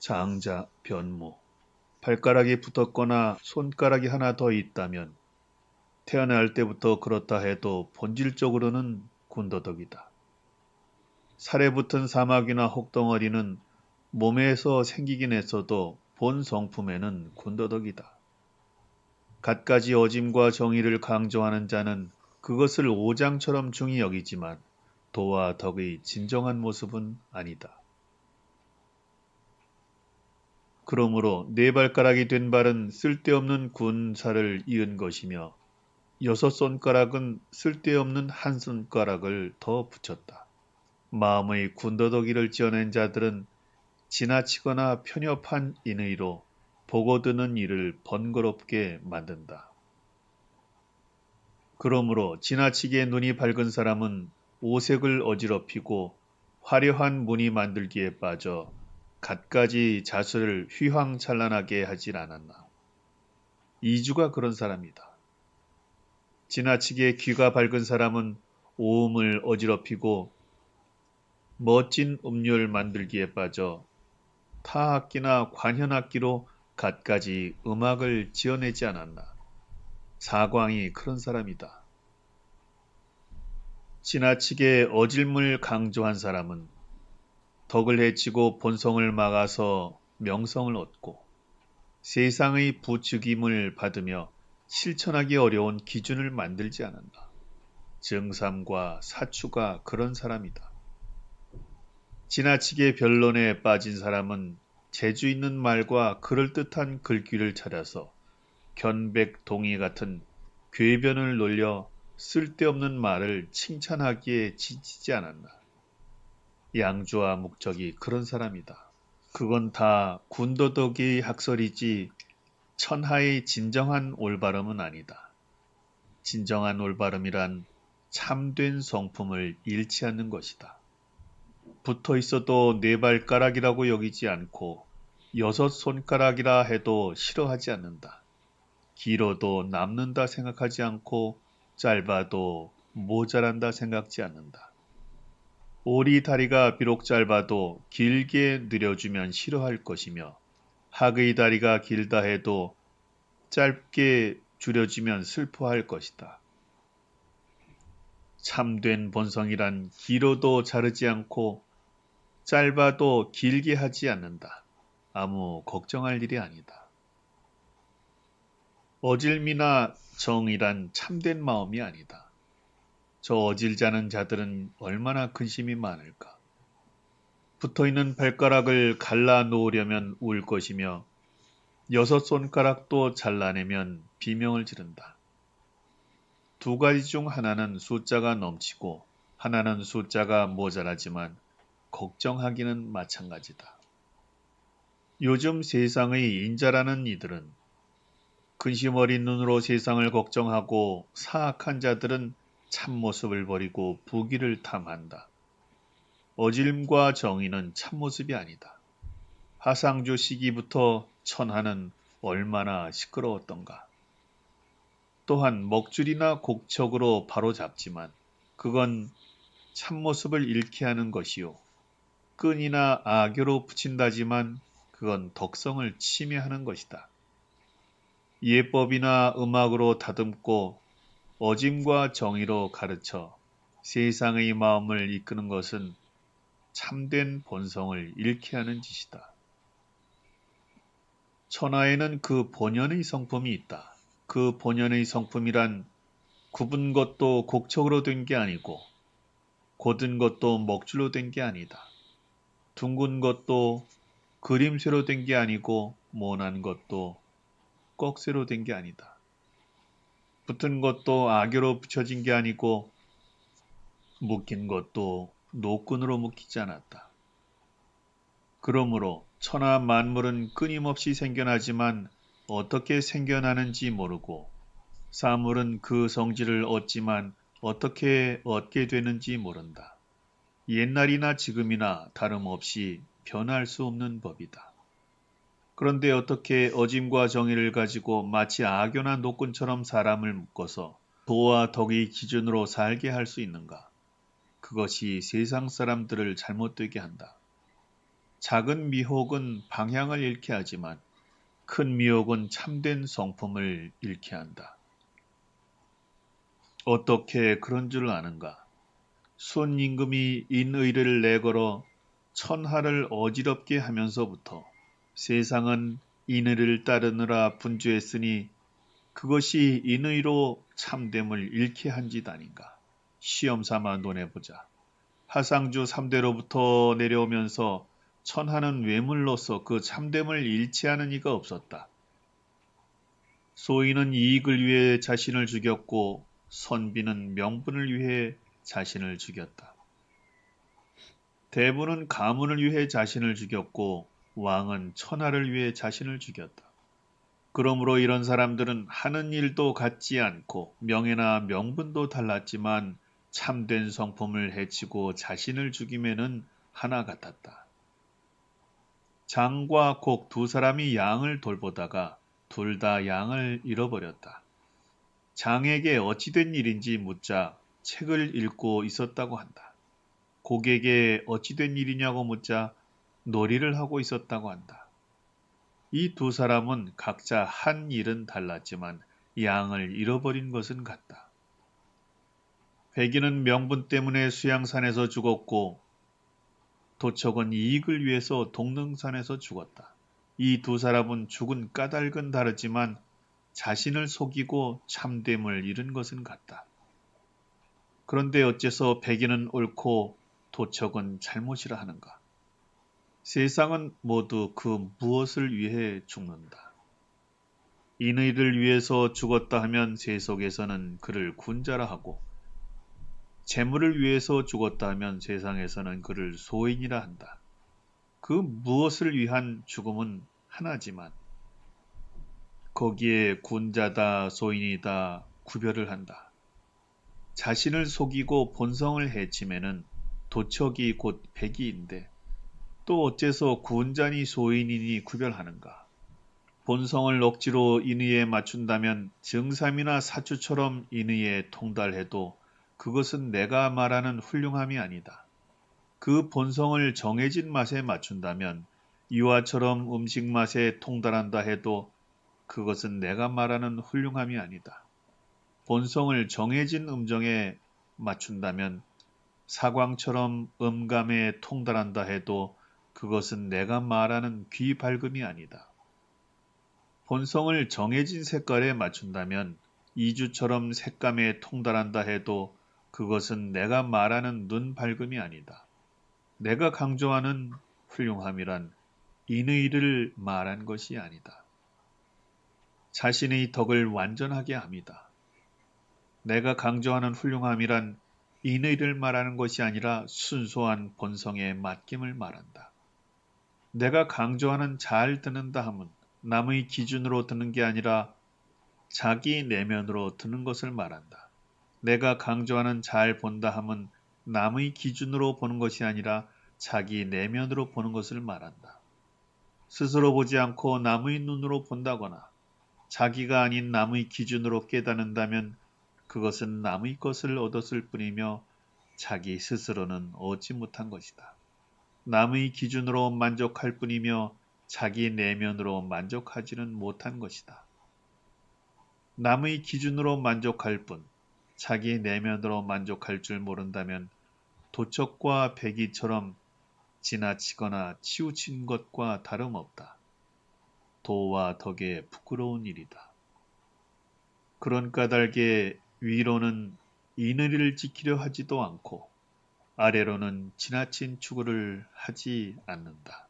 장자, 변무. 발가락이 붙었거나 손가락이 하나 더 있다면 태어날 때부터 그렇다 해도 본질적으로는 군더더기다. 살에 붙은 사마귀나 혹덩어리는 몸에서 생기긴 했어도 본 성품에는 군더더기다. 갖가지 어짐과 정의를 강조하는 자는 그것을 오장처럼 중히 여기지만 도와 덕의 진정한 모습은 아니다. 그러므로 네 발가락이 된 발은 쓸데없는 군사를 이은 것이며 여섯 손가락은 쓸데없는 한 손가락을 더 붙였다. 마음의 군더더기를 지어낸 자들은 지나치거나 편협한 인의로 보고 드는 일을 번거롭게 만든다. 그러므로 지나치게 눈이 밝은 사람은 오색을 어지럽히고 화려한 무늬 만들기에 빠져 갖가지 자수를 휘황찬란하게 하질 않았나. 이주가 그런 사람이다. 지나치게 귀가 밝은 사람은 오음을 어지럽히고 멋진 음률 만들기에 빠져 타악기나 관현악기로 갖가지 음악을 지어내지 않았나. 사광이 그런 사람이다. 지나치게 어질물 강조한 사람은 덕을 해치고 본성을 막아서 명성을 얻고 세상의 부추김을 받으며 실천하기 어려운 기준을 만들지 않았나. 정삼과 사추가 그런 사람이다. 지나치게 변론에 빠진 사람은 재주 있는 말과 그럴듯한 글귀를 찾아서 견백동이 같은 궤변을 놀려 쓸데없는 말을 칭찬하기에 지치지 않았나. 양주와 목적이 그런 사람이다. 그건 다 군더더기의 학설이지 천하의 진정한 올바름은 아니다. 진정한 올바름이란 참된 성품을 잃지 않는 것이다. 붙어 있어도 네 발가락이라고 여기지 않고 여섯 손가락이라 해도 싫어하지 않는다. 길어도 남는다 생각하지 않고 짧아도 모자란다 생각지 않는다. 오리 다리가 비록 짧아도 길게 늘려주면 싫어할 것이며 학의 다리가 길다 해도 짧게 줄여주면 슬퍼할 것이다. 참된 본성이란 길어도 자르지 않고 짧아도 길게 하지 않는다. 아무 걱정할 일이 아니다. 어질미나 정이란 참된 마음이 아니다. 저 어질자는 자들은 얼마나 근심이 많을까. 붙어있는 발가락을 갈라 놓으려면 울 것이며 여섯 손가락도 잘라내면 비명을 지른다. 두 가지 중 하나는 숫자가 넘치고 하나는 숫자가 모자라지만 걱정하기는 마찬가지다. 요즘 세상의 인자라는 이들은 근심 어린 눈으로 세상을 걱정하고 사악한 자들은 참모습을 버리고 부귀를 탐한다. 어질림과 정의는 참모습이 아니다. 하상조 시기부터 천하는 얼마나 시끄러웠던가. 또한 먹줄이나 곡척으로 바로잡지만 그건 참모습을 잃게 하는 것이요. 끈이나 악교로 붙인다지만 그건 덕성을 침해하는 것이다. 예법이나 음악으로 다듬고 어짐과 정의로 가르쳐 세상의 마음을 이끄는 것은 참된 본성을 잃게 하는 짓이다. 천하에는 그 본연의 성품이 있다. 그 본연의 성품이란 굽은 것도 곡척으로 된 게 아니고 곧은 것도 먹줄로 된 게 아니다. 둥근 것도 그림새로 된 게 아니고 모난 것도 꺽쇠로 된 게 아니다. 붙은 것도 악교로 붙여진 게 아니고 묶인 것도 노끈으로 묶이지 않았다. 그러므로 천하 만물은 끊임없이 생겨나지만 어떻게 생겨나는지 모르고 사물은 그 성질을 얻지만 어떻게 얻게 되는지 모른다. 옛날이나 지금이나 다름없이 변할 수 없는 법이다. 그런데 어떻게 어짐과 정의를 가지고 마치 악교나 노끈처럼 사람을 묶어서 도와 덕의 기준으로 살게 할 수 있는가? 그것이 세상 사람들을 잘못되게 한다. 작은 미혹은 방향을 잃게 하지만 큰 미혹은 참된 성품을 잃게 한다. 어떻게 그런 줄 아는가? 순임금이 인의를 내걸어 천하를 어지럽게 하면서부터 세상은 인의를 따르느라 분주했으니 그것이 인의로 참됨을 잃게 한 짓 아닌가. 시험 삼아 논해보자. 하상주 3대로부터 내려오면서 천하는 외물로서 그 참됨을 잃지 않은 이가 없었다. 소인은 이익을 위해 자신을 죽였고 선비는 명분을 위해 자신을 죽였다. 대부는 가문을 위해 자신을 죽였고 왕은 천하를 위해 자신을 죽였다. 그러므로 이런 사람들은 하는 일도 같지 않고 명예나 명분도 달랐지만 참된 성품을 해치고 자신을 죽임에는 하나 같았다. 장과 곡 두 사람이 양을 돌보다가 둘 다 양을 잃어버렸다. 장에게 어찌된 일인지 묻자 책을 읽고 있었다고 한다. 곡에게 어찌된 일이냐고 묻자 놀이를 하고 있었다고 한다. 이 두 사람은 각자 한 일은 달랐지만 양을 잃어버린 것은 같다. 백인은 명분 때문에 수양산에서 죽었고 도척은 이익을 위해서 동릉산에서 죽었다. 이 두 사람은 죽은 까닭은 다르지만 자신을 속이고 참됨을 잃은 것은 같다. 그런데 어째서 백인은 옳고 도척은 잘못이라 하는가? 세상은 모두 그 무엇을 위해 죽는다. 인의를 위해서 죽었다 하면 세속에서는 그를 군자라 하고 재물을 위해서 죽었다 하면 세상에서는 그를 소인이라 한다. 그 무엇을 위한 죽음은 하나지만 거기에 군자다 소인이다 구별을 한다. 자신을 속이고 본성을 해치면은 도척이 곧 백이인데 또 어째서 군자니 소인이니 구별하는가? 본성을 억지로 인의에 맞춘다면 정삼이나 사추처럼 인의에 통달해도 그것은 내가 말하는 훌륭함이 아니다. 그 본성을 정해진 맛에 맞춘다면 이와처럼 음식 맛에 통달한다 해도 그것은 내가 말하는 훌륭함이 아니다. 본성을 정해진 음정에 맞춘다면 사광처럼 음감에 통달한다 해도 그것은 내가 말하는 귀 밝음이 아니다. 본성을 정해진 색깔에 맞춘다면 이주처럼 색감에 통달한다 해도 그것은 내가 말하는 눈 밝음이 아니다. 내가 강조하는 훌륭함이란 인의를 말한 것이 아니다. 자신의 덕을 완전하게 함이다. 내가 강조하는 훌륭함이란 인의를 말하는 것이 아니라 순수한 본성의 맡김을 말한다. 내가 강조하는 잘 듣는다 함은 남의 기준으로 듣는 게 아니라 자기 내면으로 듣는 것을 말한다. 내가 강조하는 잘 본다 함은 남의 기준으로 보는 것이 아니라 자기 내면으로 보는 것을 말한다. 스스로 보지 않고 남의 눈으로 본다거나 자기가 아닌 남의 기준으로 깨닫는다면 그것은 남의 것을 얻었을 뿐이며 자기 스스로는 얻지 못한 것이다. 남의 기준으로 만족할 뿐이며 자기 내면으로 만족하지는 못한 것이다. 남의 기준으로 만족할 뿐, 자기 내면으로 만족할 줄 모른다면 도척과 백이처럼 지나치거나 치우친 것과 다름없다. 도와 덕의 부끄러운 일이다. 그런 까닭에 위로는 인의를 지키려 하지도 않고 아래로는 지나친 추구를 하지 않는다.